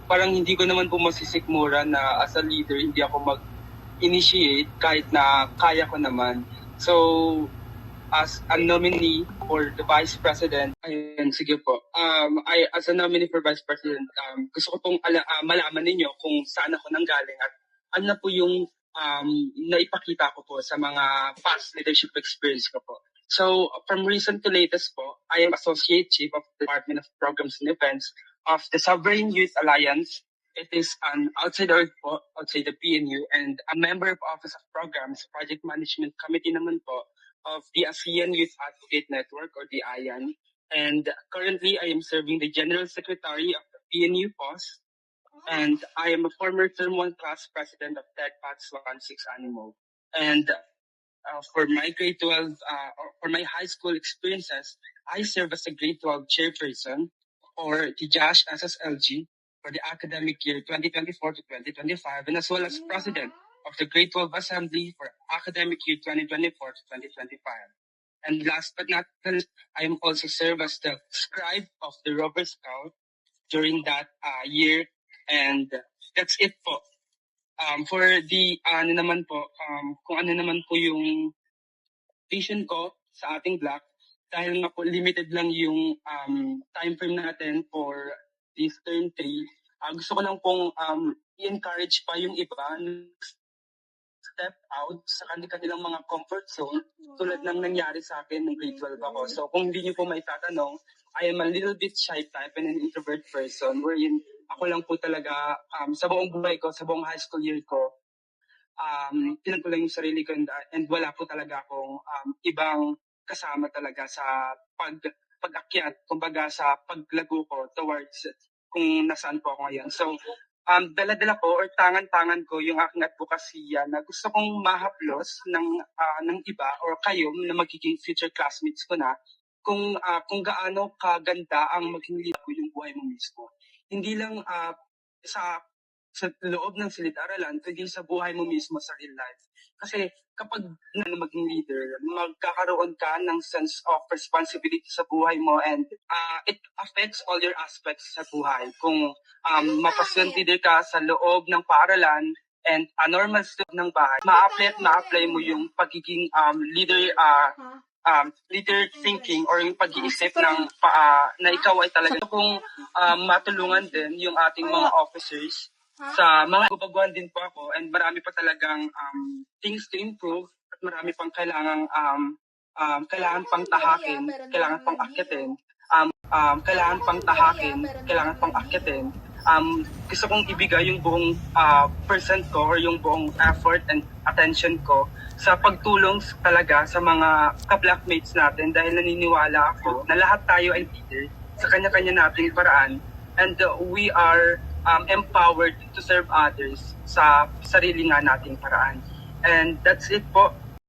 parang hindi ko naman po masisikmura na as a leader, hindi ako mag-initiate kahit na kaya ko naman. So, as a nominee for the Vice President, ayun, sige po. As a nominee for Vice President, gusto ko pong malaman ninyo kung saan ako nanggaling at ano na po yung naipakita ko po sa mga past leadership experience ko po. So, from recent to latest po, I am Associate Chief of the Department of Programs and Events of the Sovereign Youth Alliance. It is an outside po, outside the PNU, and a member of Office of Programs, Project Management Committee naman po of the ASEAN Youth Advocate Network, or the AYAN. And currently, I am serving the General Secretary of the PNU POS, and I am a former Term 1 class president of TEDPATS 16 Animo. And for my grade 12, for my high school experiences, I serve as a grade 12 chairperson or the JASH SSLG for the academic year 2024 to 2025, and as well as president of the grade 12 assembly for academic year 2024 to 2025. And last but not least, I am also served as the scribe of the Robber Scout during that year, and that's it po. For the kung ano naman po yung vision ko sa ating block, dahil nga po limited lang yung time frame natin for this term 3, gusto ko lang pong i-encourage pa yung iba na step out sa kanilang mga comfort zone tulad ng nangyari sa akin ng grade 12 ako. So kung hindi niyo po maitatanong, I am a little bit shy type and an introvert person wherein ako lang po talaga sa buong buhay ko, sa buong high school year ko, tinan ko lang yung sarili ko and wala po talaga akong ibang kasama talaga sa pag-akyat, kumbaga sa paglago ko towards kung nasaan po ako ngayon. So, dala-dala ko or tangan-tangan ko yung aking advokasya na gusto kong mahaplos ng iba or kayo na magiging future classmates ko na kung gaano kaganda ang maging leader ko yung buhay mo mismo. Hindi lang sa loob ng silid-aralan, kundi sa buhay mo mismo sa real life. Kasi kapag maging leader, magkakaroon ka ng sense of responsibility sa buhay mo, and it affects all your aspects sa buhay. Kung mapasyon leader ka sa loob ng paaralan and a normal stuff ng bahay, ma-apply mo yung pagiging leader thinking or yung pag-iisip ng na ikaw ay talaga kung matulungan din yung ating mga officers sa mga babaguhan din po ako, and marami pa talagang things to improve at marami pang kailangan pang tahakin, kailangan pang akyatin, gusto kong ibigay yung buong percent ko or yung buong effort and attention ko sa pagtulong talaga sa mga ka-blackmates natin, dahil naniniwala ako na lahat tayo ay leader sa kanya-kanya nating paraan, and we are empowered to serve others sa sarili nga nating paraan. And that's it po.